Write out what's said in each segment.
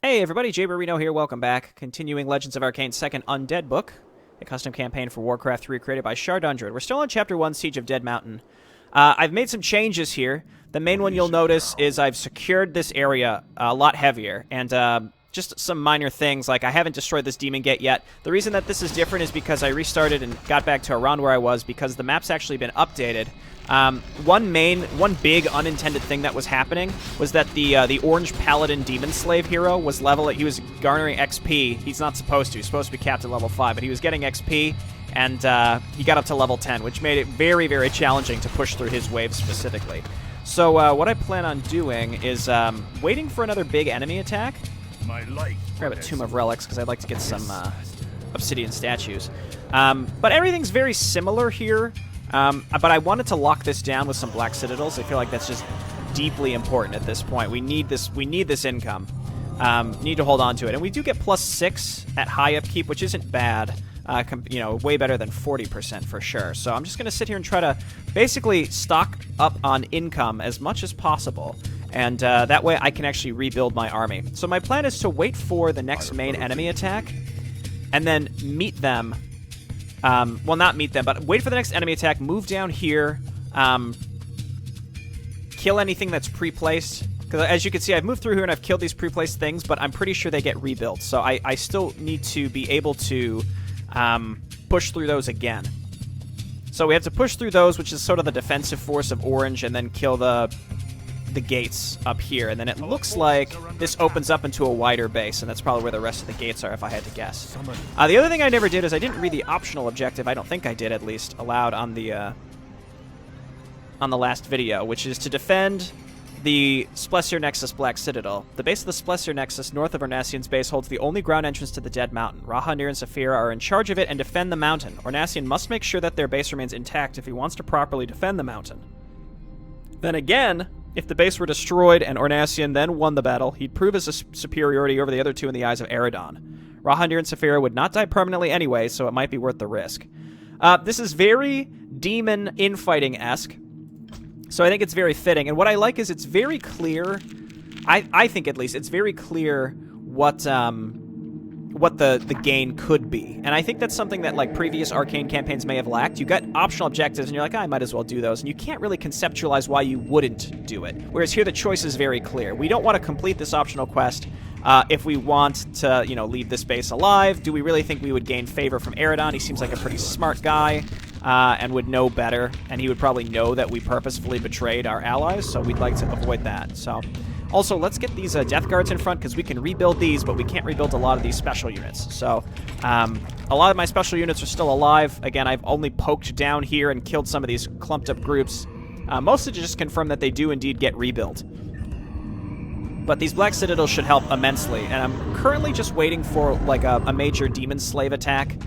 Hey everybody, Jay Barino here, welcome back. Continuing Legends of Arkain's second Undead book, a custom campaign for Warcraft 3 created by Shardundred. We're still on Chapter 1, Siege of Dead Mountain. I've made some changes here. The main one you'll notice is I've secured this area a lot heavier, and just some minor things, like I haven't destroyed this demon gate yet. The reason that this is different is because I restarted and got back to around where I was because the map's actually been updated. One big unintended thing that was happening was that the orange paladin demon slave hero was he was garnering XP. He's not supposed to. He's supposed to be capped at level 5, but he was getting XP, and he got up to level 10, which made it very, very challenging to push through his wave specifically. So what I plan on doing is waiting for another big enemy attack. Grab a Tomb of Relics because I'd like to get some obsidian statues. But everything's very similar here. But I wanted to lock this down with some black citadels. I feel like that's just deeply important at this point. We need this income. Need to hold on to it. And we do get +6 at high upkeep, which isn't bad. Way better than 40% for sure. So I'm just going to sit here and try to basically stock up on income as much as possible. And that way I can actually rebuild my army. So my plan is to wait for the next main enemy attack and then meet them. Well, not meet them, but wait for the next enemy attack, move down here, kill anything that's pre-placed. Because as you can see, I've moved through here and I've killed these pre-placed things, but I'm pretty sure they get rebuilt. So I still need to be able to push through those again. So we have to push through those, which is sort of the defensive force of orange, and then kill the gates up here, and then it looks like this opens up into a wider base, and that's probably where the rest of the gates are, if I had to guess. The other thing I never did is I didn't read the optional objective. I don't think I did, at least, aloud on the last video, which is to defend the Splessir Nexus Black Citadel. The base of the Splessir Nexus, north of Ornasian's base, holds the only ground entrance to the Dead Mountain. Raha, Nir, and Saphira are in charge of it and defend the mountain. Ornasian must make sure that their base remains intact if he wants to properly defend the mountain. Then again, if the base were destroyed and Ornasian then won the battle, he'd prove his superiority over the other two in the eyes of Eredon. Raha, Nir, and Saphira would not die permanently anyway, so it might be worth the risk. This is very demon infighting-esque, so I think it's very fitting. And what I like is it's very clear, I think at least, it's very clear what the gain could be. And I think that's something that like previous Arkain campaigns may have lacked. You got optional objectives and you're like, I might as well do those. And you can't really conceptualize why you wouldn't do it. Whereas here the choice is very clear. We don't want to complete this optional quest if we want to, leave this base alive. Do we really think we would gain favor from Eredon? He seems like a pretty smart guy and would know better. And he would probably know that we purposefully betrayed our allies, so we'd like to avoid that. So also, let's get these Death Guards in front, because we can rebuild these, but we can't rebuild a lot of these special units. So, a lot of my special units are still alive. Again, I've only poked down here and killed some of these clumped-up groups, mostly to just confirm that they do indeed get rebuilt. But these Black Citadels should help immensely, and I'm currently just waiting for, like, a major Demon Slave attack,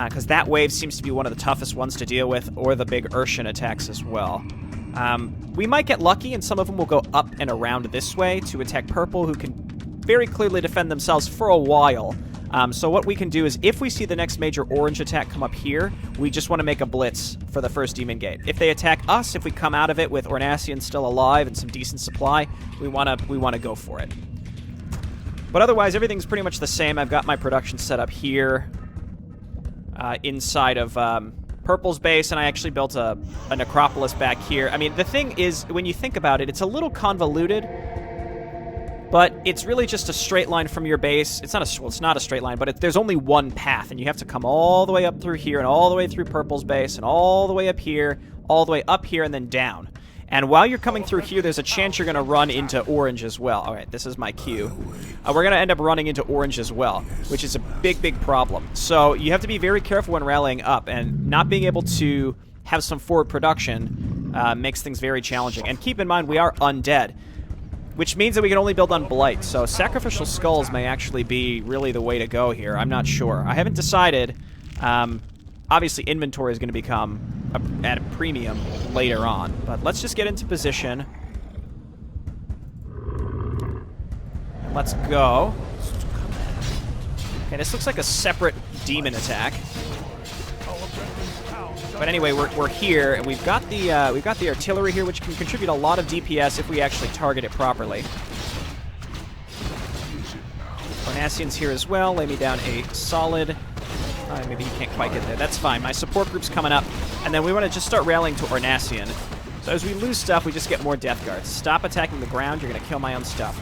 because that wave seems to be one of the toughest ones to deal with, or the big Urshan attacks as well. We might get lucky, and some of them will go up and around this way to attack purple, who can very clearly defend themselves for a while. So what we can do is, if we see the next major orange attack come up here, we just want to make a blitz for the first demon gate. If they attack us, if we come out of it with Ornasian still alive and some decent supply, we want to go for it. But otherwise, everything's pretty much the same. I've got my production set up here inside of Purple's base, and I actually built a necropolis back here. I mean, the thing is, when you think about it, it's a little convoluted, but it's really just a straight line from your base. It's not a straight line, but there's only one path, and you have to come all the way up through here, and all the way through Purple's base, and all the way up here, all the way up here, and then down. And while you're coming through here, there's a chance you're going to run into orange as well. All right, this is my cue. We're going to end up running into orange as well, which is a big, big problem. So you have to be very careful when rallying up, and not being able to have some forward production makes things very challenging. And keep in mind, we are undead, which means that we can only build on blight. So sacrificial skulls may actually be really the way to go here. I'm not sure. I haven't decided. Obviously, inventory is going to become at a premium later on. But let's just get into position. And let's go. Okay, this looks like a separate demon attack. But anyway, we're here, and we've got the artillery here, which can contribute a lot of DPS if we actually target it properly. Ornasian's here as well. Lay me down a solid... maybe he can't quite get there. That's fine. My support group's coming up. And then we want to just start rallying to Ornasian. So as we lose stuff, we just get more Death Guards. Stop attacking the ground. You're going to kill my own stuff.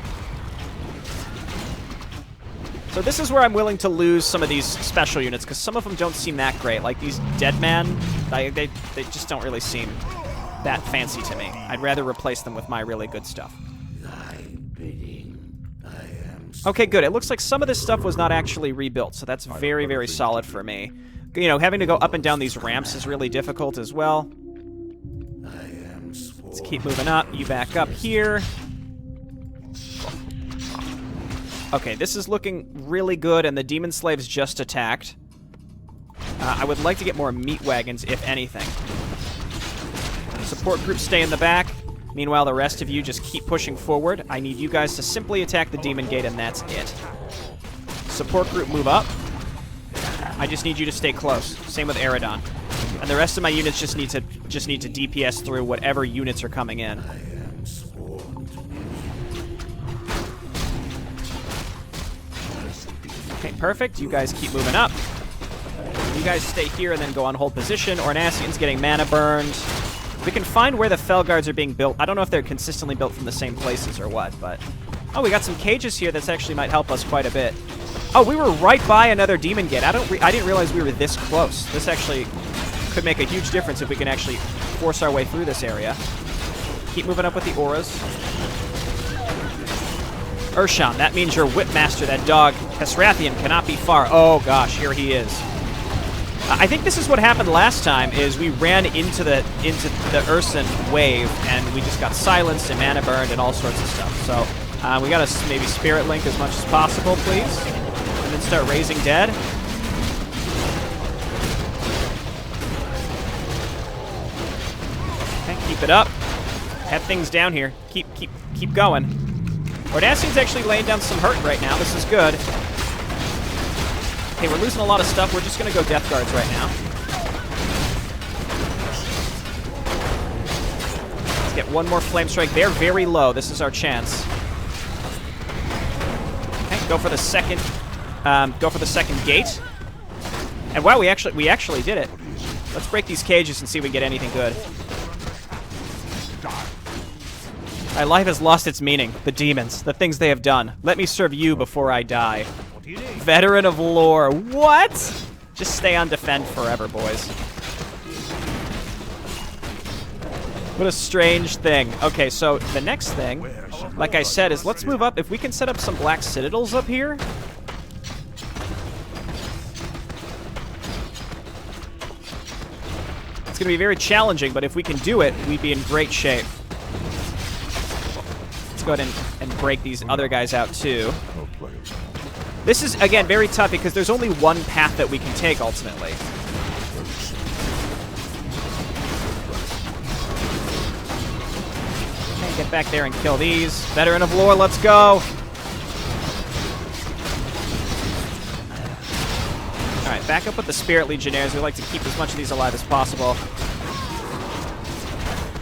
So this is where I'm willing to lose some of these special units, because some of them don't seem that great. Like these Deadman, they just don't really seem that fancy to me. I'd rather replace them with my really good stuff. Okay, good. It looks like some of this stuff was not actually rebuilt, so that's very, very solid for me. You know, having to go up and down these ramps is really difficult as well. Let's keep moving up. You back up here. Okay, this is looking really good, and the Demon Slaves just attacked. I would like to get more meat wagons, if anything. Support groups stay in the back. Meanwhile, the rest of you just keep pushing forward. I need you guys to simply attack the Demon Gate, and that's it. Support group, move up. I just need you to stay close. Same with Eridon. And the rest of my units just need to DPS through whatever units are coming in. Okay, perfect. You guys keep moving up. You guys stay here and then go on hold position. Ornasian's getting mana burned. We can find where the Fel Guards are being built. I don't know if they're consistently built from the same places or what, but... Oh, we got some cages here that actually might help us quite a bit. Oh, we were right by another Demon Gate. I didn't realize we were this close. This actually could make a huge difference if we can actually force our way through this area. Keep moving up with the auras. Urshan, that means your Whipmaster, that dog, Hesrathian, cannot be far. Oh gosh, here he is. I think this is what happened last time, is we ran into the Urson wave, and we just got silenced and mana burned and all sorts of stuff. So we gotta maybe Spirit Link as much as possible, please. And then start raising dead. Okay, keep it up. Have things down here. Keep going. Ornasian's actually laying down some hurt right now. This is good. Okay, we're losing a lot of stuff. We're just going to go Death Guards right now. Let's get one more Flame Strike. They're very low. This is our chance. Okay, go for the second. Go for the second gate. And wow, we actually did it. Let's break these cages and see if we get anything good. My life has lost its meaning. The demons, the things they have done. Let me serve you before I die. Veteran of Lor. What? Just stay on defend forever, boys. What a strange thing. Okay, so the next thing, like I said, is let's move up. If we can set up some black citadels up here. It's going to be very challenging, but if we can do it, we'd be in great shape. Let's go ahead and break these other guys out, too. This is, again, very tough because there's only one path that we can take, ultimately. Okay, get back there and kill these. Veteran of Lor, let's go! Alright, back up with the Spirit Legionnaires. We like to keep as much of these alive as possible.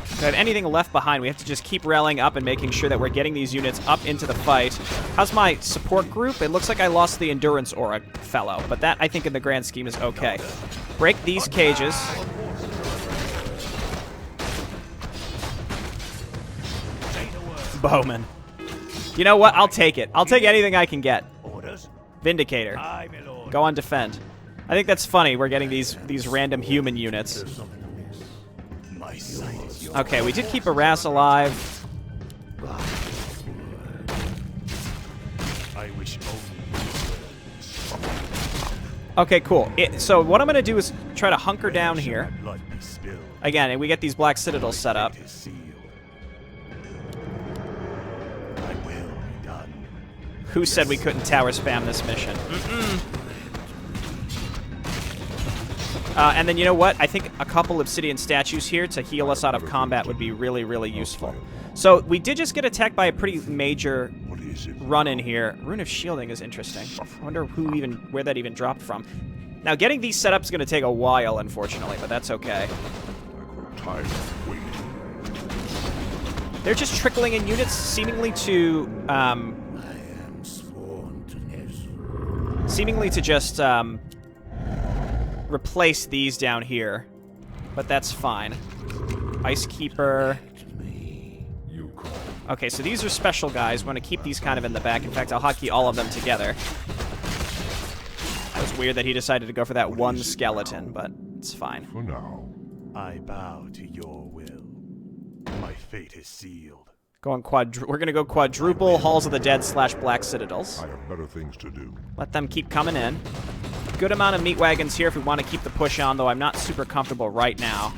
If we have anything left behind, we have to just keep rallying up and making sure that we're getting these units up into the fight. How's my support group? It looks like I lost the Endurance Aura fellow, but that, I think, in the grand scheme is okay. Break these cages. Bowman. You know what? I'll take it. I'll take anything I can get. Vindicator. Go on defend. I think that's funny. We're getting these random human units. Okay, we did keep a Ras alive. Okay, cool. So what I'm going to do is try to hunker down here. Again, and we get these black citadels set up. Who said we couldn't tower spam this mission? And then, you know what? I think a couple obsidian statues here to heal us out of combat would be really, really useful. So we did just get attacked by a pretty major run-in here. Rune of Shielding is interesting. I wonder where that even dropped from. Now, getting these set up is going to take a while, unfortunately, but that's okay. They're just trickling in units, seemingly to seemingly to just replace these down here, but that's fine. Ice Keeper. Okay, so these are special guys. We want to keep these kind of in the back. In fact, I'll hotkey all of them together. That was weird that he decided to go for that one skeleton, but it's fine. For now, I bow to your will. My fate is sealed. We're going to go quadruple Halls of the Dead / Black Citadels. I have better things to do. Let them keep coming in. Good amount of meat wagons here if we want to keep the push on, though I'm not super comfortable right now.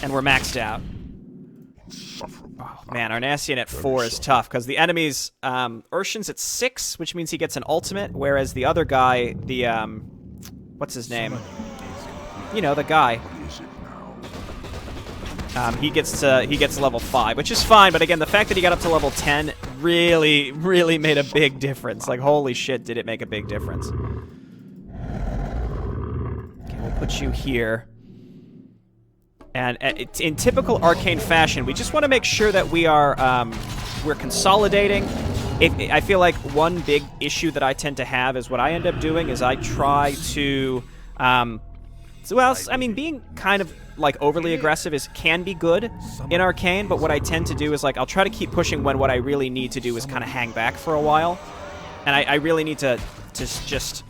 And we're maxed out. Oh, man, Arnacian at 4 is tough, because the enemies... Urshan's at 6, which means he gets an ultimate, whereas the other guy, the... what's his name? You know, the guy. He gets level 5, which is fine, but again, the fact that he got up to level 10 really, really made a big difference. Like, holy shit, did it make a big difference. Okay, we'll put you here. And in typical Arkain fashion, we just want to make sure that we are we're consolidating. I feel like one big issue that I tend to have is what I end up doing is I try to... being kind of like overly aggressive can be good in Arkain, but what I tend to do is like I'll try to keep pushing when what I really need to do is kind of hang back for a while, and I really need to just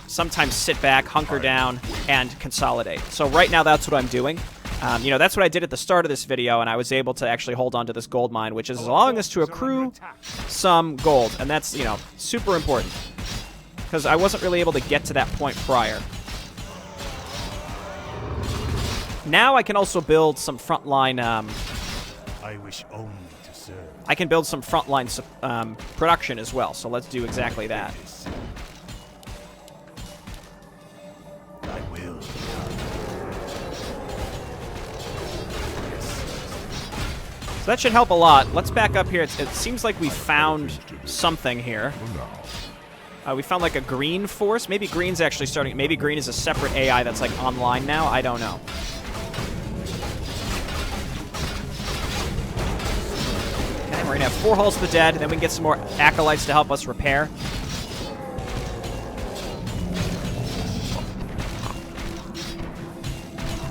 sometimes sit back, hunker down, and consolidate. So right now that's what I'm doing. That's what I did at the start of this video, and I was able to actually hold on to this gold mine, which is allowing us to accrue some gold, and that's super important because I wasn't really able to get to that point prior. Now I can also build some frontline... I wish only to serve. I can build some frontline production as well, so let's do exactly that. I will. So that should help a lot. Let's back up here. It seems like we found something here. We found like a green force. Maybe green's actually starting... Maybe green is a separate AI that's like online now. I don't know. We're going to have 4 Halls of the Dead, and then we can get some more Acolytes to help us repair.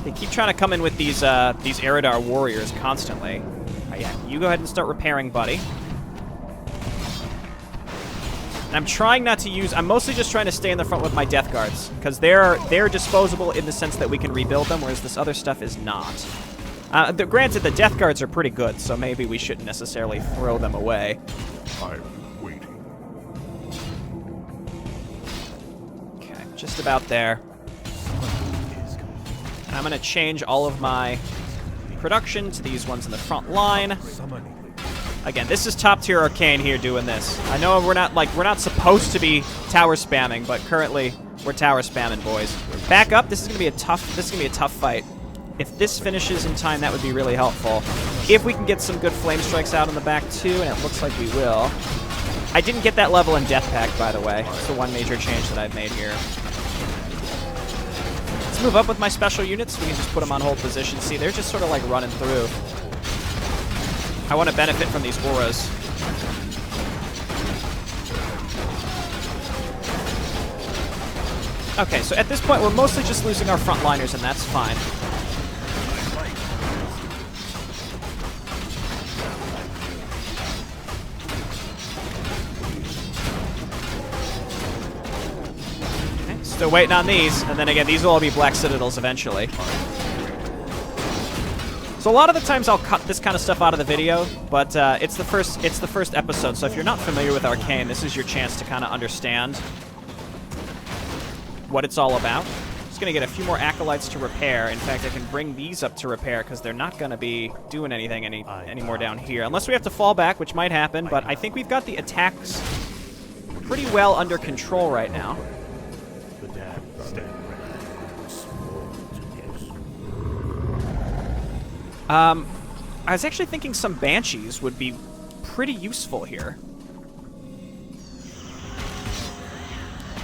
They keep trying to come in with these Eridar warriors constantly. Yeah, you go ahead and start repairing, buddy. And I'm trying not to use... I'm mostly just trying to stay in the front with my Death Guards, because they're disposable in the sense that we can rebuild them, whereas this other stuff is not. Granted, the Death Guards are pretty good, so maybe we shouldn't necessarily throw them away. I'm waiting. Okay, just about there. And I'm going to change all of my production to these ones in the front line. Again, this is top tier Arkain here doing this. I know we're not supposed to be tower spamming, but currently we're tower spamming, boys. Back up. This is going to be a tough fight. If this finishes in time, that would be really helpful. If we can get some good flame strikes out in the back, too, and it looks like we will. I didn't get that level in Death Pact, by the way. It's the one major change that I've made here. Let's move up with my special units. We can just put them on hold position. See, they're just sort of like running through. I want to benefit from these auras. Okay, so at this point, we're mostly just losing our frontliners, and that's fine. Still waiting on these, and then again, these will all be Black Citadels eventually. So a lot of the times I'll cut this kind of stuff out of the video, but it's the first episode, so if you're not familiar with Arkain, this is your chance to kind of understand what it's all about. Just gonna get a few more Acolytes to repair. In fact, I can bring these up to repair because they're not gonna be doing anything anymore down here, unless we have to fall back, which might happen. But I think we've got the attacks pretty well under control right now. I was actually thinking some Banshees would be pretty useful here.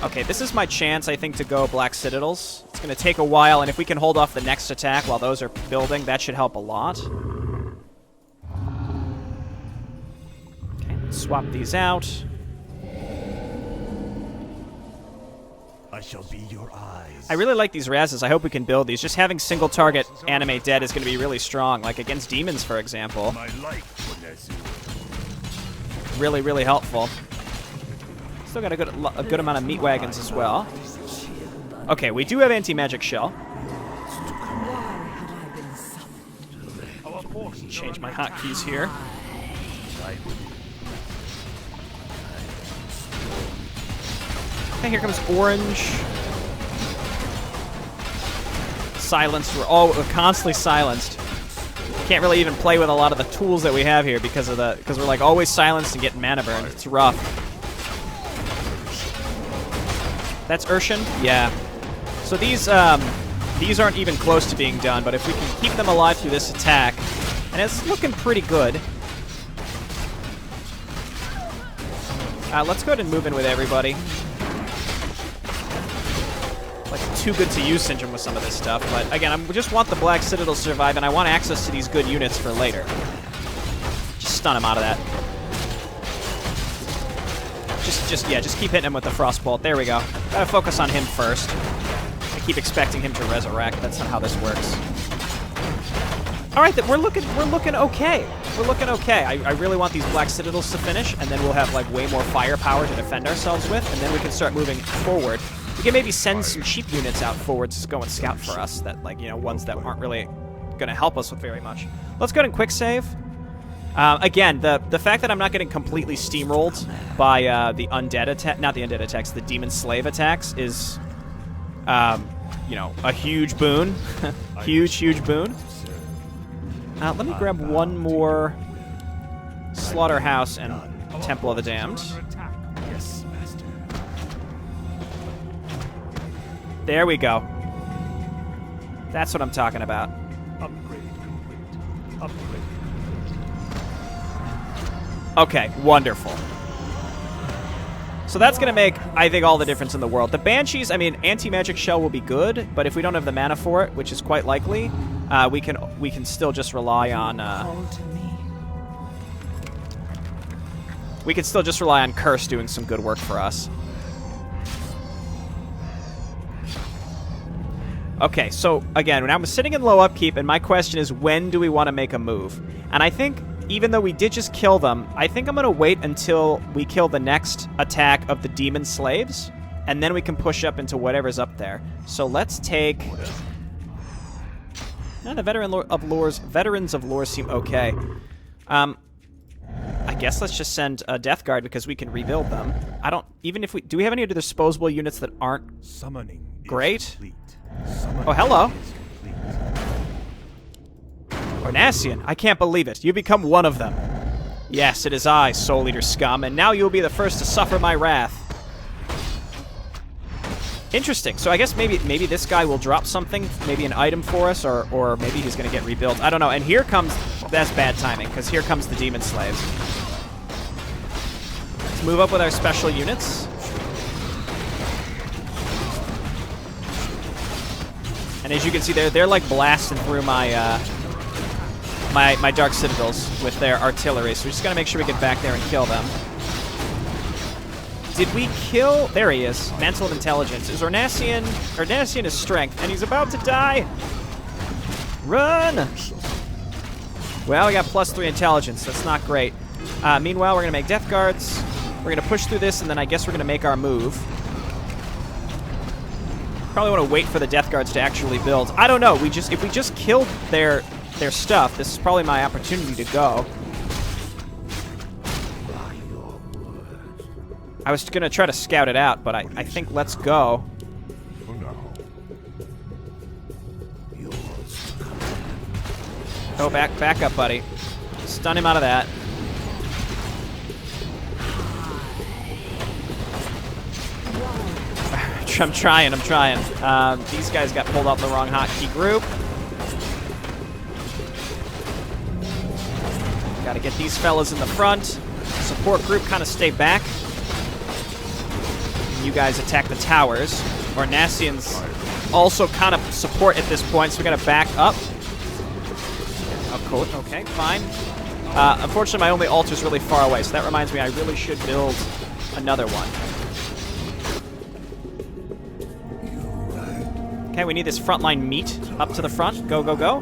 Okay, this is my chance, I think, to go Black Citadels. It's going to take a while, and if we can hold off the next attack while those are building, that should help a lot. Okay, let's swap these out. I shall be your eyes. I really like these Razes. I hope we can build these. Just having single target animate dead is going to be really strong. Like against demons, for example. My life for Nezu. Really, really helpful. Still got a good amount of meat wagons as well. Okay, we do have anti-magic shell. Change my hotkeys here. Okay, here comes orange. Silenced. We're constantly silenced. Can't really even play with a lot of the tools that we have here because we're like always silenced and getting mana burn. It's rough. That's Urshan? Yeah. So these aren't even close to being done, but if we can keep them alive through this attack, and it's looking pretty good. Let's go ahead and move in with everybody. Like too good to use syndrome with some of this stuff, but again, I just want the Black Citadel to survive, and I want access to these good units for later. Just stun him out of that. Just keep hitting him with the Frostbolt. There we go. Gotta focus on him first. I keep expecting him to resurrect. That's not how this works. All right, we're looking okay. We're looking okay. I really want these Black Citadels to finish, and then we'll have like way more firepower to defend ourselves with, and then we can start moving forward. We can maybe send some cheap units out forward to go and scout for us. That ones that aren't really going to help us with very much. Let's go ahead and quick save. Again, the fact that I'm not getting completely steamrolled by the undead attack, not the undead attacks, the demon slave attacks is, a huge boon. huge boon. Let me grab one more Slaughterhouse and Temple of the Damned. Yes, master. There we go. That's what I'm talking about. Upgrade complete. Upgrade. Okay, wonderful. So that's going to make, I think, all the difference in the world. The Banshees, I mean, anti-magic shell will be good, but if we don't have the mana for it, which is quite likely, we can still just rely on we can still just rely on Curse doing some good work for us. Okay, so again, now I'm sitting in low upkeep, and my question is, when do we want to make a move? And I think, even though we did just kill them, I think I'm going to wait until we kill the next attack of the demon slaves, and then we can push up into whatever's up there. So let's take... the Veterans of Lor seem okay. I guess let's just send a Death Guard because we can rebuild them. Do we have any other disposable units that aren't Summoning great? Oh, hello. Ornasian, I can't believe it. You become one of them. Yes, it is I, Soul Eater scum, and now you will be the first to suffer my wrath. Interesting. So I guess maybe this guy will drop something, maybe an item for us, or maybe he's going to get rebuilt. I don't know. And here comes... That's bad timing, because here comes the Demon Slaves. Let's move up with our special units. And as you can see, they're like blasting through my my Dark Citadels with their artillery. So we just got to make sure we get back there and kill them. Did we kill... There he is. Mantle of Intelligence. Is Ornasian... Ornasian is Strength, and he's about to die. Run! Well, we got +3 Intelligence. That's not great. Meanwhile, we're going to make Death Guards. We're going to push through this, and then I guess we're going to make our move. Probably want to wait for the Death Guards to actually build. I don't know. If we just killed their stuff, this is probably my opportunity to go. I was going to try to scout it out, but I think let's go. Oh, back up, buddy. Stun him out of that. I'm trying. These guys got pulled off the wrong hotkey group. Gotta get these fellas in the front. Support group kind of stay back. You guys attack the towers. Ornasians also kind of support at this point, so we gotta back up. Oh, cool. Okay, fine. Unfortunately, my only altar's really far away, so that reminds me I really should build another one. Okay, we need this frontline meat up to the front. Go, go, go.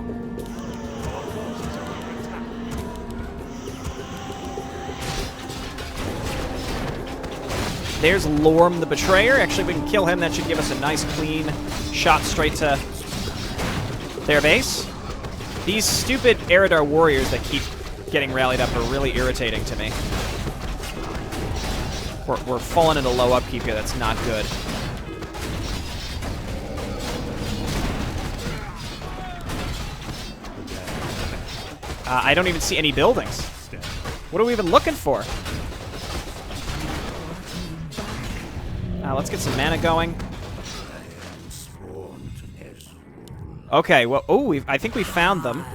There's Lorm the Betrayer. Actually, we can kill him. That should give us a nice, clean shot straight to their base. These stupid Eridar warriors that keep getting rallied up are really irritating to me. We're falling into low upkeep here. That's not good. I don't even see any buildings. What are we even looking for? Let's get some mana going. Okay, well, I think we found them.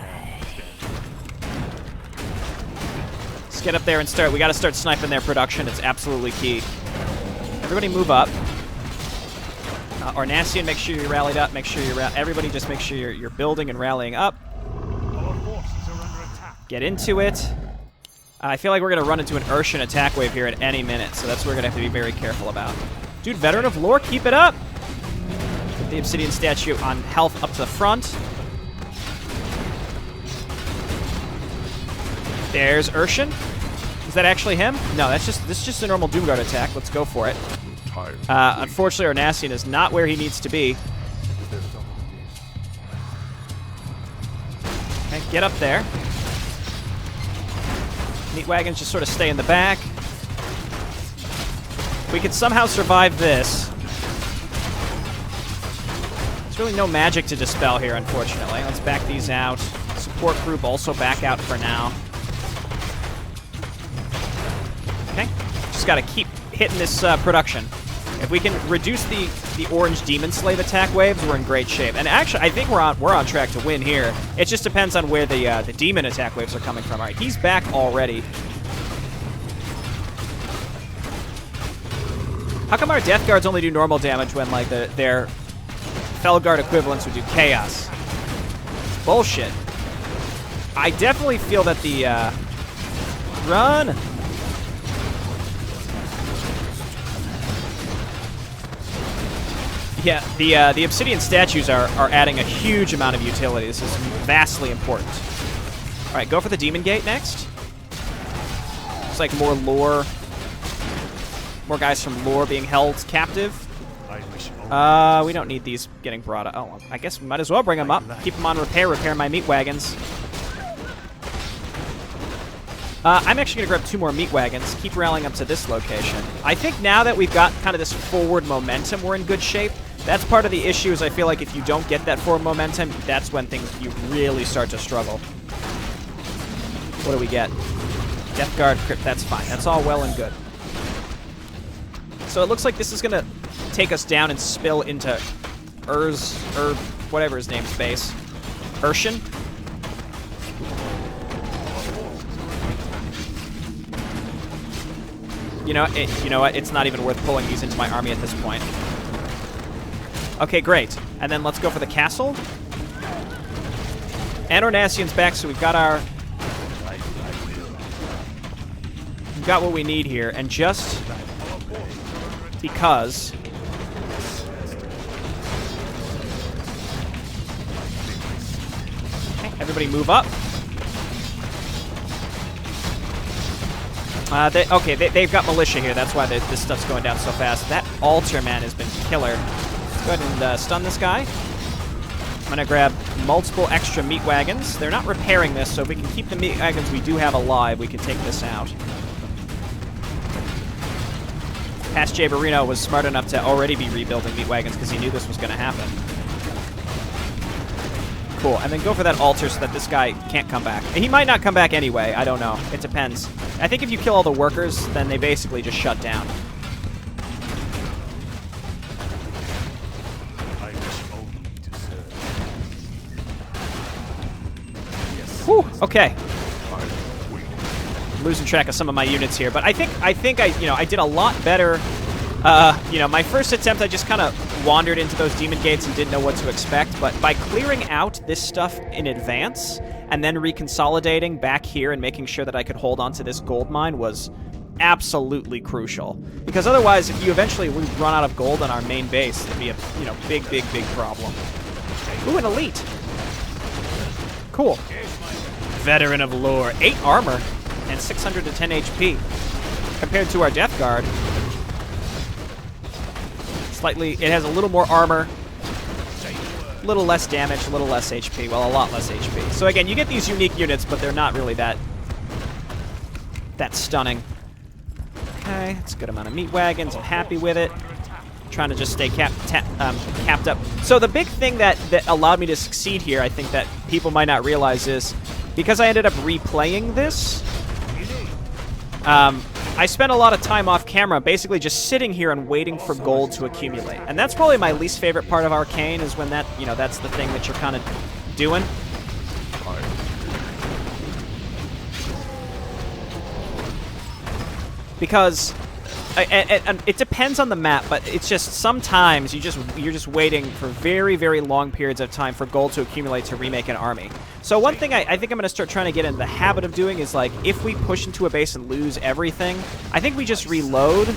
Let's get up there and start. We got to start sniping their production. It's absolutely key. Everybody move up. Ornasian, make sure you're rallied up. Make sure you're everybody just make sure you're building and rallying up. Get into it. I feel like we're going to run into an Urshan attack wave here at any minute, so that's what we're going to have to be very careful about. Dude, Veteran of Lor, keep it up! Get the Obsidian statue on health up to the front. There's Urshan. Is that actually him? No, this is just a normal Doomguard attack. Let's go for it. Unfortunately, Ornasian is not where he needs to be. Okay, get up there. Meat wagons just sort of stay in the back. We could somehow survive this. There's really no magic to dispel here, unfortunately. Let's back these out. Support group also back out for now. Okay. Just got to keep hitting this production. If we can reduce the orange demon slave attack waves, we're in great shape. And actually, I think we're on track to win here. It just depends on where the demon attack waves are coming from. All right, he's back already. How come our Death Guards only do normal damage when, like, their Felguard equivalents would do chaos? It's bullshit. I definitely feel that the, Run! Yeah, the Obsidian statues are adding a huge amount of utility. This is vastly important. Alright, go for the Demon Gate next. Looks like more lore. More guys from Lor being held captive. We don't need these getting brought up. Oh, I guess we might as well bring them up. Keep them on repair my meat wagons. I'm actually going to grab 2 more meat wagons. Keep rallying up to this location. I think now that we've got kind of this forward momentum, we're in good shape. That's part of the issue is I feel like if you don't get that forward momentum, that's when you really start to struggle. What do we get? Death Guard Crypt, that's fine. That's all well and good. So it looks like this is going to take us down and spill into whatever his name's base. Urshan. You know what? It's not even worth pulling these into my army at this point. Okay, great. And then let's go for the castle. And Ornasian's back, so we've got what we need here. And just because okay, everybody move up. They've got militia here. That's why this stuff's going down so fast. That altar, man, has been killer. Let's go ahead and stun this guy. I'm going to grab multiple extra meat wagons. They're not repairing this, so if we can keep the meat wagons we do have alive, we can take this out. Past Jay Barino was smart enough to already be rebuilding meat wagons because he knew this was going to happen. Cool, and then go for that altar so that this guy can't come back. And he might not come back anyway, I don't know. It depends. I think if you kill all the workers, then they basically just shut down. Whew, okay. I'm losing track of some of my units here, but I think I did a lot better. My first attempt, I just kind of wandered into those demon gates and didn't know what to expect, but by clearing out this stuff in advance and then reconsolidating back here and making sure that I could hold on to this gold mine was absolutely crucial. Because otherwise, if you eventually run out of gold on our main base, it'd be a big problem. Ooh, an elite. Cool. Veteran of Lor. 8 armor and 610 HP. Compared to our Death Guard, it has a little more armor, a little less damage, a little less HP. Well, a lot less HP. So again, you get these unique units, but they're not really that stunning. Okay, that's a good amount of meat wagons. I'm happy with it. Trying to just stay capped up. So the big thing that allowed me to succeed here, I think that people might not realize, is because I ended up replaying this, I spent a lot of time off camera basically just sitting here and waiting for gold to accumulate. And that's probably my least favorite part of Arkain, is when that's the thing that you're kind of doing. Because it depends on the map, but it's just sometimes you're just waiting for very, very long periods of time for gold to accumulate to remake an army. So one thing I think I'm going to start trying to get into the habit of doing is, like, if we push into a base and lose everything, I think we just reload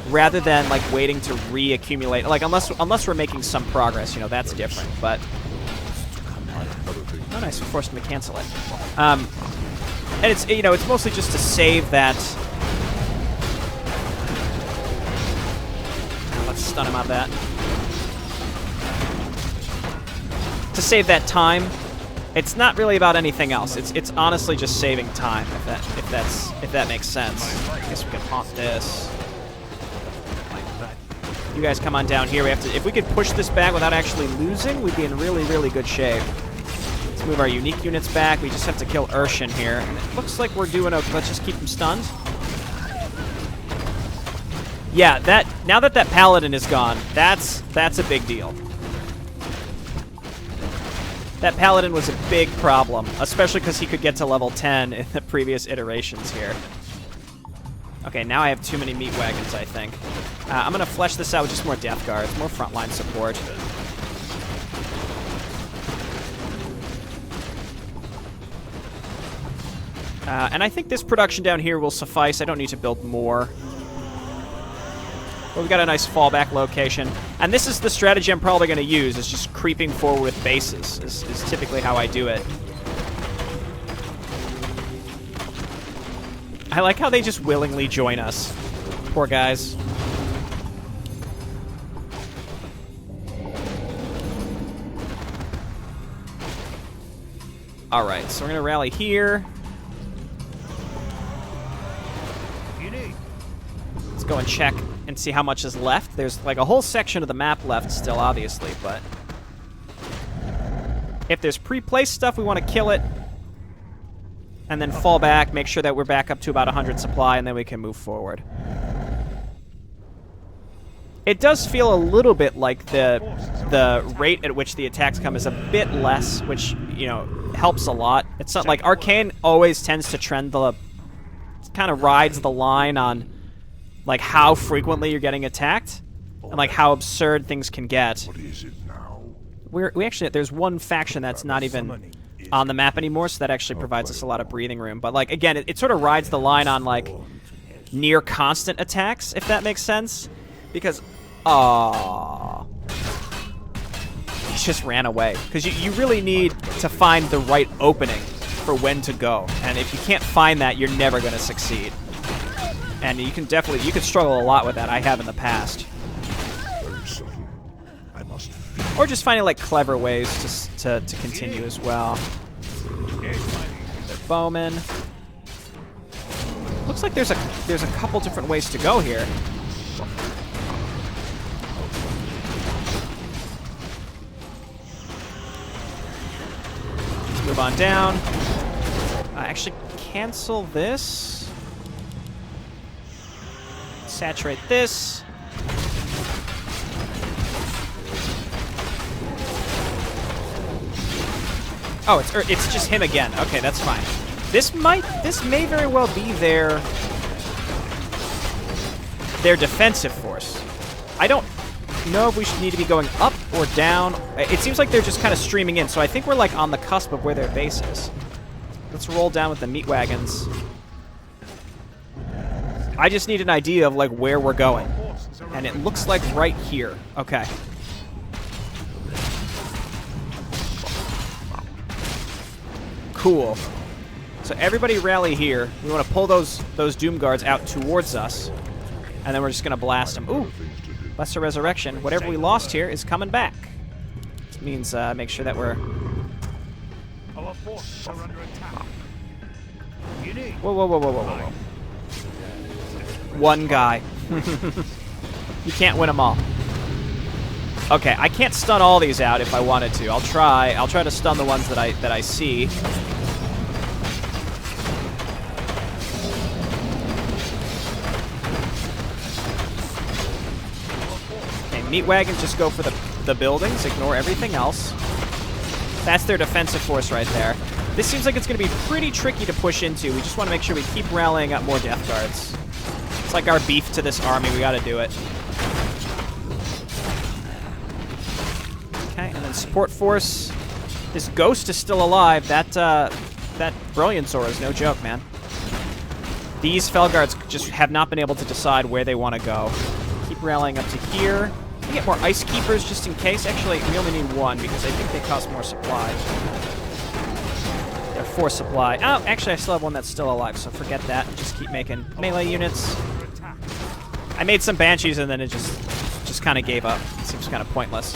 rather than, like, waiting to reaccumulate. Like, unless we're making some progress, that's different. But oh, nice, we forced him to cancel it. And it's it's mostly just to save that. Let's stun him out of that. To save that time. It's not really about anything else. It's honestly just saving time, if that makes sense. I guess we can haunt this. You guys come on down here. We have to. If we could push this back without actually losing, we'd be in really, really good shape. Let's move our unique units back. We just have to kill Urshan here. And it looks like we're doing okay. Let's just keep him stunned. Yeah, now that paladin is gone, that's a big deal. That paladin was a big problem, especially because he could get to level 10 in the previous iterations here. Okay, now I have too many meat wagons, I think. I'm going to flesh this out with just more Death Guards, more frontline support. And I think this production down here will suffice. I don't need to build more. But we've got a nice fallback location. And this is the strategy I'm probably going to use, is just creeping forward with bases, is typically how I do it. I like how they just willingly join us. Poor guys. Alright, so we're going to rally here. Let's go and check and see how much is left. There's like a whole section of the map left still, obviously, but if there's pre-placed stuff, we want to kill it and then fall back, make sure that we're back up to about 100 supply, and then we can move forward. It does feel a little bit like the rate at which the attacks come is a bit less, which, helps a lot. It's not like Arkain always tends to trend kind of rides the line on like how frequently you're getting attacked and like how absurd things can get. What is it now? We actually, there's one faction that's not even on the map anymore, so that actually provides us a lot of breathing room. But like, again, it sort of rides the line on like near constant attacks, if that makes sense. Because, he just ran away. Because you really need to find the right opening for when to go. And if you can't find that, you're never going to succeed. And you can struggle a lot with that. I have in the past. Or just finding like clever ways to continue as well. The bowman. Looks like there's a couple different ways to go here. Let's move on down. Actually, cancel this. Saturate this. Oh, it's just him again. Okay, that's fine. This may very well be their defensive force. I don't know if we should need to be going up or down. It seems like they're just kind of streaming in, so I think we're like on the cusp of where their base is. Let's roll down with the meat wagons. I just need an idea of, like, where we're going. And it looks like right here. Okay. Cool. So everybody rally here. We want to pull those Doom Guards out towards us. And then we're just going to blast them. Ooh. Lesser Resurrection. Whatever we lost here is coming back. Which means make sure that we're... Our forces are under attack. Whoa, whoa, whoa, whoa, whoa, whoa. One guy. You can't win them all. Okay, I can't stun all these out if I wanted to. I'll try to stun the ones that I see. Okay, meat wagons just go for the buildings, ignore everything else. That's their defensive force right there. This seems like it's going to be pretty tricky to push into. We just want to make sure we keep rallying up more Death Guards. It's like our beef to this army. We got to do it. Okay, and then support force. This ghost is still alive. That Brilliance Aura is no joke, man. These Felguards just have not been able to decide where they want to go. Keep rallying up to here. We get more Ice Keepers just in case. Actually, we only need one because I think they cost more supply. They're 4 supply. Oh, actually, I still have one that's still alive, so forget that. Just keep making melee units. I made some Banshees and then it just kind of gave up. It seems kind of pointless.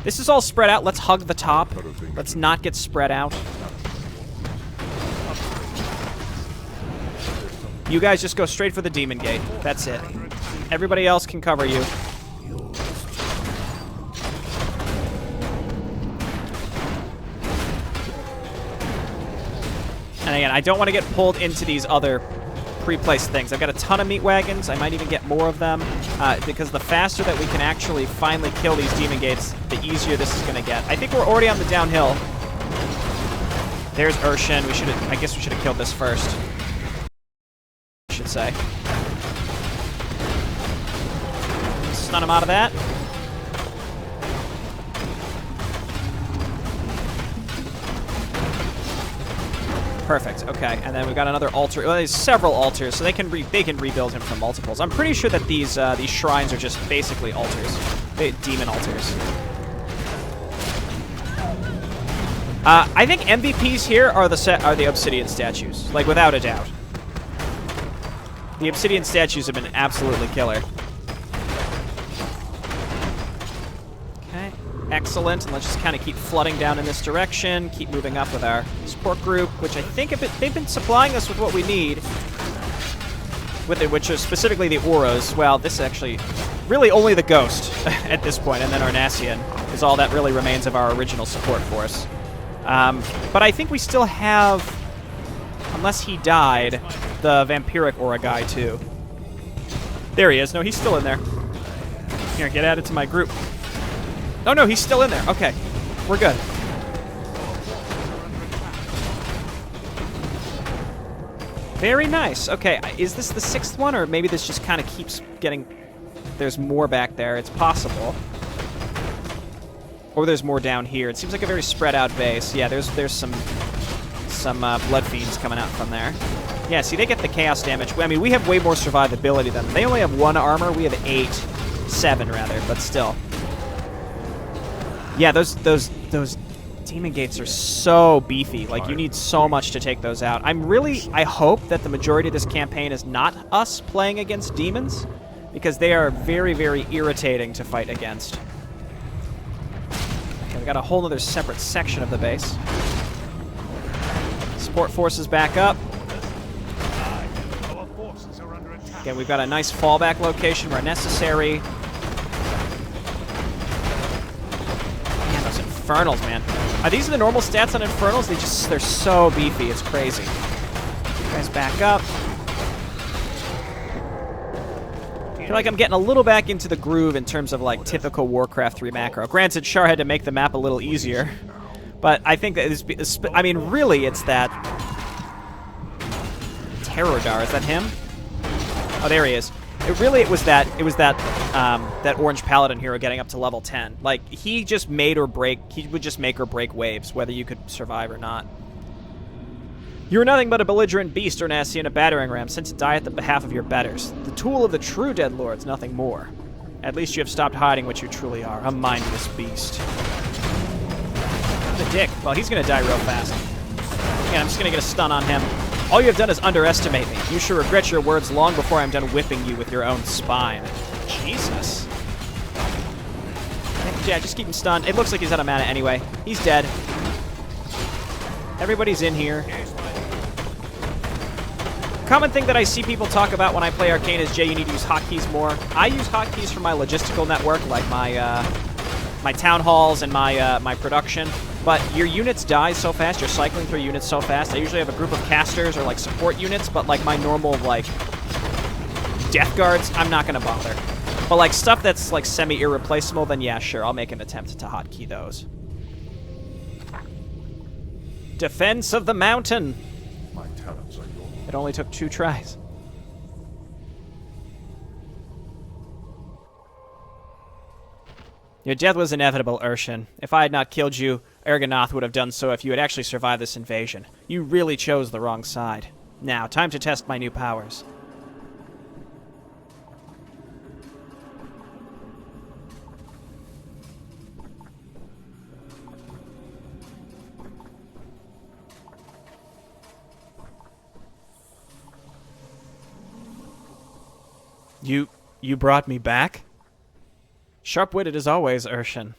This is all spread out. Let's hug the top. Let's not get spread out. You guys just go straight for the Demon Gate. That's it. Everybody else can cover you. And again, I don't want to get pulled into these other pre-placed things. I've got a ton of meat wagons. I might even get more of them because the faster that we can actually finally kill these Demon Gates, the easier this is going to get. I think we're already on the downhill. There's Urshan. I guess we should have killed this first. I should say. Stun him out of that. Perfect. Okay, and then we've got another altar. Well, there's several altars, so they can rebuild him from multiples. I'm pretty sure that these shrines are just basically altars, demon altars. I think MVPs here are the Obsidian statues, like without a doubt. The Obsidian statues have been absolutely killer. Okay, excellent. And let's just kind of keep flooding down in this direction. Keep moving up with our support group, which I think they've been supplying us with what we need. Which are specifically the auras. Well, this is actually really only the ghost at this point, and then Arnassian is all that really remains of our original support force. But I think we still have, unless he died, the vampiric aura guy too. There he is. No, he's still in there. Here, get added to my group. Oh no, he's still in there. Okay, we're good. Very nice. Okay, is this the 6th one, or maybe this just kind of keeps getting... There's more back there. It's possible. Or there's more down here. It seems like a very spread out base. Yeah, there's some Blood Fiends coming out from there. Yeah, see, they get the chaos damage. I mean, we have way more survivability than them. They only have 1 armor. We have 8. 7, rather, but still. Yeah, those Demon Gates are so beefy. Like, you need so much to take those out. I hope that the majority of this campaign is not us playing against demons, because they are very, very irritating to fight against. Okay, we got a whole other separate section of the base. Support forces back up. Again, we've got a nice fallback location where necessary. Man, those Infernals, man. Are these the normal stats on Infernals? They're so beefy, it's crazy. You guys back up. I feel like I'm getting a little back into the groove in terms of like typical Warcraft 3 macro. Granted, Char had to make the map a little easier, but I think that I mean, really, it's that Terrordar. Is that him? Oh, there he is. It was that orange paladin hero getting up to level 10. Like, he would just make or break waves, whether you could survive or not. You are nothing but a belligerent beast, Ornassi, and a battering ram sent to die at the behalf of your betters. The tool of the true dead lords, nothing more. At least you have stopped hiding what you truly are, a mindless beast. The dick. Well, he's gonna die real fast. Again, I'm just gonna get a stun on him. All you have done is underestimate me. You should regret your words long before I'm done whipping you with your own spine. Jesus. Yeah, just keep him stunned. It looks like he's out of mana anyway. He's dead. Everybody's in here. Common thing that I see people talk about when I play Arkain is, Jay, you need to use hotkeys more. I use hotkeys for my logistical network, like my town halls and my production. But your units die so fast, you're cycling through units so fast. I usually have a group of casters or like support units, but like my normal like death guards, I'm not gonna bother. But like stuff that's like semi-irreplaceable, then yeah, sure, I'll make an attempt to hotkey those. Defense of the mountain. My talents are yours. It only took 2 tries. Your death was inevitable, Urshan. If I had not killed you, Ergonoth would have done so if you had actually survived this invasion. You really chose the wrong side. Now, time to test my new powers. You brought me back? Sharp-witted as always, Urshan.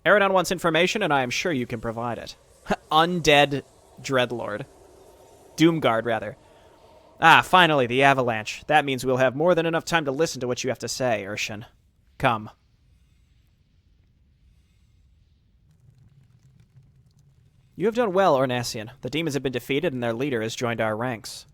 Eridon wants information, and I am sure you can provide it. Undead Dreadlord. Doomguard, rather. Ah, finally, the avalanche. That means we'll have more than enough time to listen to what you have to say, Urshan. Come. You have done well, Ornasian. The demons have been defeated, and their leader has joined our ranks.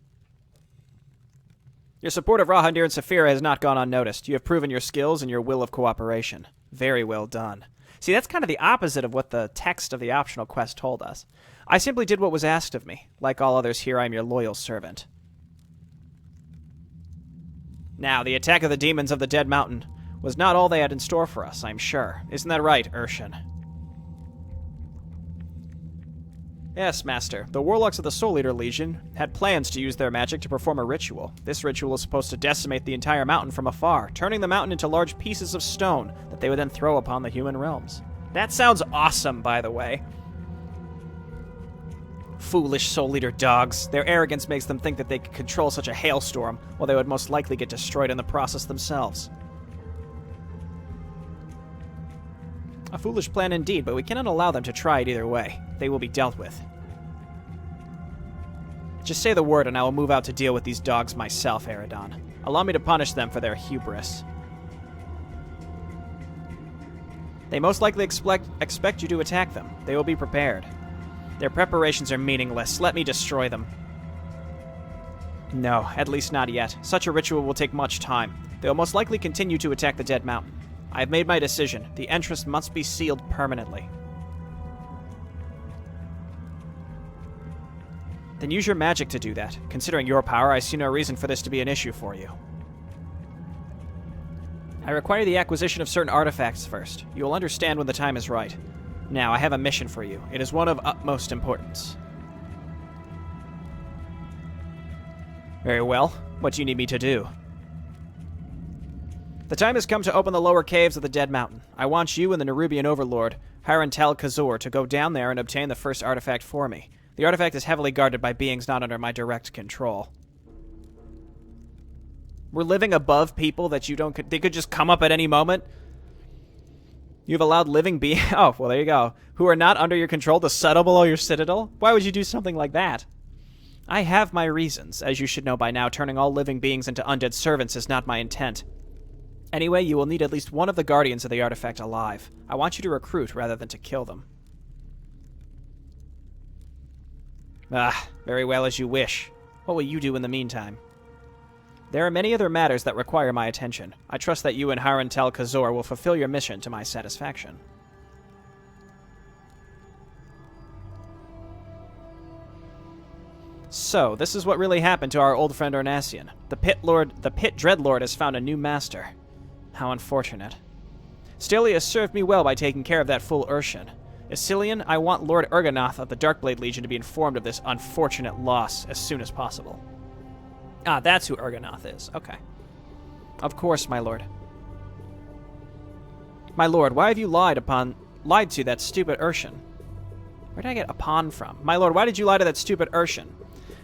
Your support of Rahandir and Saphira has not gone unnoticed. You have proven your skills and your will of cooperation. Very well done. See, that's kind of the opposite of what the text of the optional quest told us. I simply did what was asked of me. Like all others here, I am your loyal servant. Now, the attack of the demons of the Dead Mountain was not all they had in store for us, I'm sure. Isn't that right, Urshan? Yes, Master. The Warlocks of the Soul Eater Legion had plans to use their magic to perform a ritual. This ritual is supposed to decimate the entire mountain from afar, turning the mountain into large pieces of stone that they would then throw upon the human realms. That sounds awesome, by the way. Foolish Soul Eater dogs. Their arrogance makes them think that they could control such a hailstorm, while they would most likely get destroyed in the process themselves. A foolish plan indeed, but we cannot allow them to try it either way. They will be dealt with. Just say the word and I will move out to deal with these dogs myself, Eridon. Allow me to punish them for their hubris. They most likely expect you to attack them. They will be prepared. Their preparations are meaningless. Let me destroy them. No, at least not yet. Such a ritual will take much time. They will most likely continue to attack the Dead Mountain. I have made my decision. The entrance must be sealed permanently. Then use your magic to do that. Considering your power, I see no reason for this to be an issue for you. I require the acquisition of certain artifacts first. You will understand when the time is right. Now, I have a mission for you. It is one of utmost importance. Very well. What do you need me to do? The time has come to open the lower caves of the Dead Mountain. I want you and the Nerubian Overlord, Hirantel Khazor, to go down there and obtain the first artifact for me. The artifact is heavily guarded by beings not under my direct control. We're living above people that you don't... They could just come up at any moment. You've allowed living beings... Oh, well, there you go. Who are not under your control to settle below your citadel? Why would you do something like that? I have my reasons. As you should know by now, turning all living beings into undead servants is not my intent. Anyway, you will need at least one of the guardians of the artifact alive. I want you to recruit rather than to kill them. Ah, very well, as you wish. What will you do in the meantime? There are many other matters that require my attention. I trust that you and Hirantel Khazor will fulfill your mission to my satisfaction. So, this is what really happened to our old friend Ornasian. The Pit Dreadlord has found a new master. How unfortunate. Still, he has served me well by taking care of that fool Urshan. Isilian, I want Lord Urganath of the Darkblade Legion to be informed of this unfortunate loss as soon as possible. Ah, that's who Urganath is. Okay. Of course, my lord. My lord, why have you lied to that stupid Urshan? Where did I get upon from? My lord, why did you lie to that stupid Urshan?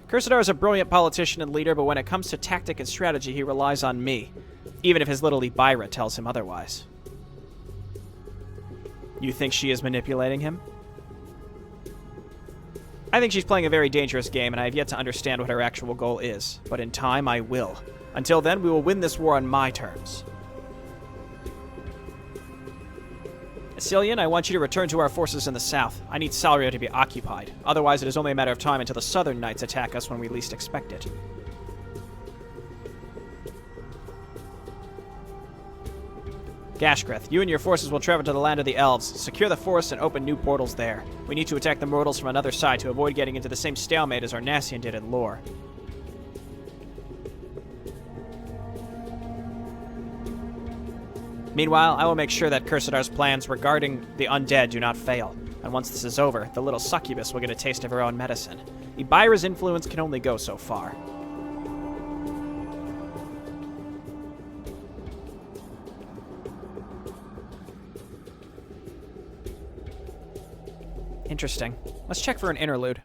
Cursadar is a brilliant politician and leader, but when it comes to tactic and strategy, he relies on me, even if his little Ibira tells him otherwise. You think she is manipulating him? I think she's playing a very dangerous game, and I have yet to understand what her actual goal is. But in time, I will. Until then, we will win this war on my terms. Isilian, I want you to return to our forces in the south. I need Salria to be occupied. Otherwise, it is only a matter of time until the southern knights attack us when we least expect it. Gashgreth, you and your forces will travel to the land of the elves, secure the forest, and open new portals there. We need to attack the mortals from another side to avoid getting into the same stalemate as Arnassian did in Lor. Meanwhile, I will make sure that Cursadar's plans regarding the undead do not fail. And once this is over, the little succubus will get a taste of her own medicine. Ibira's influence can only go so far. Interesting. Let's check for an interlude.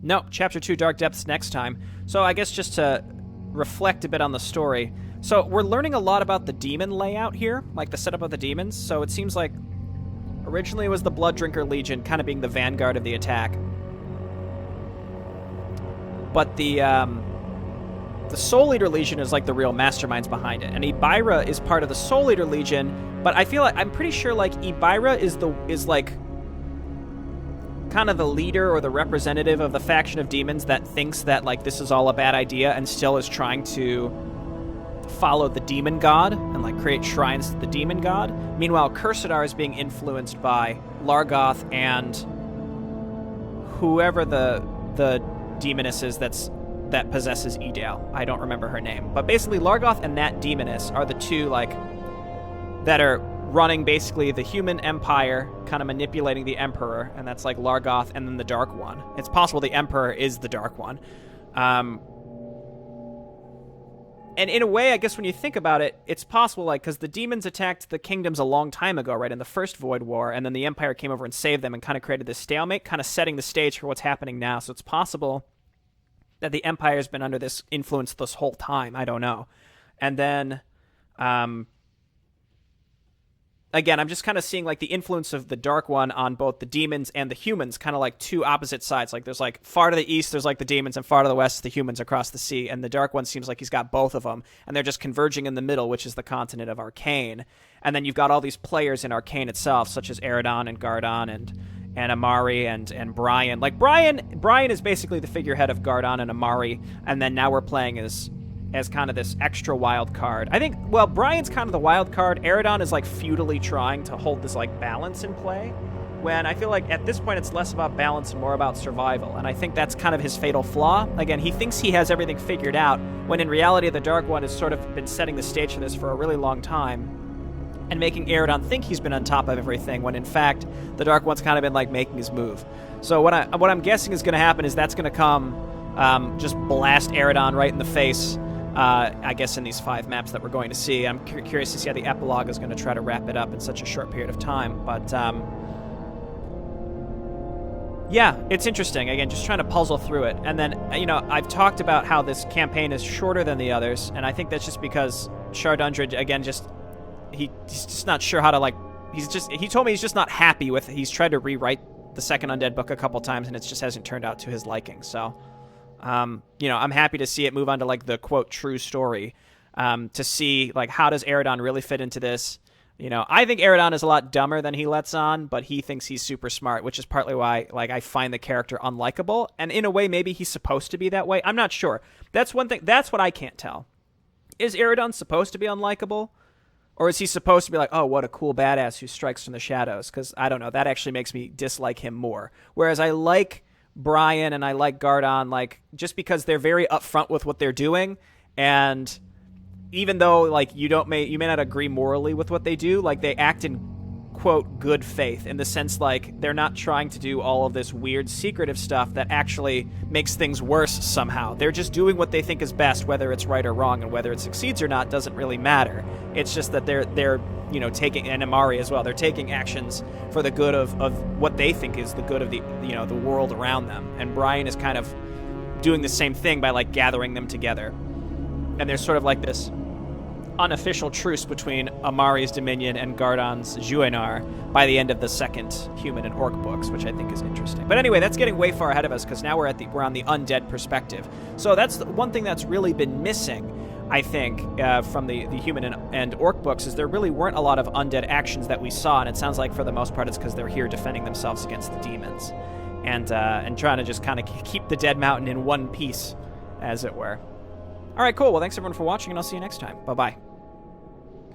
Nope, Chapter 2, Dark Depths next time. So I guess just to reflect a bit on the story. So we're learning a lot about the demon layout here, like the setup of the demons. So it seems like originally it was the Blood Drinker Legion kind of being the vanguard of the attack. But the Soul Eater Legion is like the real masterminds behind it. And Ibira is part of the Soul Eater Legion, but I feel like I'm pretty sure like Ibira is like kind of the leader or the representative of the faction of demons that thinks that like this is all a bad idea and still is trying to follow the demon god and like create shrines to the demon god. Meanwhile, Cursadar is being influenced by Largoth and whoever the demoness is that possesses Edale. I don't remember her name. But basically Largoth and that demoness are the two like that are running basically the human empire, kind of manipulating the Emperor, and that's like Largoth and then the Dark One. It's possible the Emperor is the Dark One. And in a way, I guess when you think about it, it's possible, like, because the demons attacked the kingdoms a long time ago, right, in the first Void War, and then the Empire came over and saved them and kind of created this stalemate, kind of setting the stage for what's happening now. So it's possible that the Empire has been under this influence this whole time. I don't know. And then again, I'm just kind of seeing like the influence of the Dark One on both the demons and the humans, kind of like two opposite sides. Like there's like far to the east, there's like the demons, and far to the west, the humans across the sea. And the Dark One seems like he's got both of them, and they're just converging in the middle, which is the continent of Arkain. And then you've got all these players in Arkain itself, such as Eredon and Gardon and Amari and Brian. Like Brian is basically the figurehead of Gardon and Amari, and then now we're playing as kind of this extra wild card. I think, well, Brian's kind of the wild card. Eredon is like feudally trying to hold this like balance in play, when I feel like at this point it's less about balance and more about survival. And I think that's kind of his fatal flaw. Again, he thinks he has everything figured out, when in reality the Dark One has sort of been setting the stage for this for a really long time and making Eredon think he's been on top of everything, when in fact the Dark One's kind of been like making his move. So what I'm guessing is going to happen is that's going to come just blast Eredon right in the face. I guess in these 5 maps that we're going to see. I'm curious to see how the epilogue is going to try to wrap it up in such a short period of time. But, yeah, it's interesting. Again, just trying to puzzle through it. And then, you know, I've talked about how this campaign is shorter than the others, and I think that's just because Shardundred, again, he's just not sure how to, like, he told me he's just not happy with it. He's tried to rewrite the second Undead book a couple times, and it just hasn't turned out to his liking, so... you know, I'm happy to see it move on to like the quote true story, to see like how does Eredon really fit into this. You know, I think Eredon is a lot dumber than he lets on, but he thinks he's super smart, which is partly why like I find the character unlikable. And in a way, maybe he's supposed to be that way. I'm not sure. That's one thing. That's what I can't tell. Is Eredon supposed to be unlikable, or is he supposed to be like, oh, what a cool badass who strikes from the shadows? Because I don't know. That actually makes me dislike him more. Whereas I like Brian and I like Gardon, like, just because they're very upfront with what they're doing, and even though like you may not agree morally with what they do, like they act in quote good faith, in the sense like they're not trying to do all of this weird secretive stuff that actually makes things worse somehow. They're just doing what they think is best, whether it's right or wrong, and whether it succeeds or not doesn't really matter. It's just that they're taking, and Amari as well, they're taking actions for the good of what they think is the good of the the world around them. And Brian is kind of doing the same thing by like gathering them together. And there's sort of like this unofficial truce between Amari's Dominion and Gardon's Juenar by the end of the second Human and Orc books, which I think is interesting. But anyway, that's getting way far ahead of us, because now we're on the undead perspective. So that's the one thing that's really been missing, I think, from the Human and Orc books, is there really weren't a lot of undead actions that we saw, and it sounds like for the most part it's because they're here defending themselves against the demons and trying to just kind of keep the Dead Mountain in one piece, as it were. All right, cool. Well, thanks everyone for watching, and I'll see you next time. Bye-bye.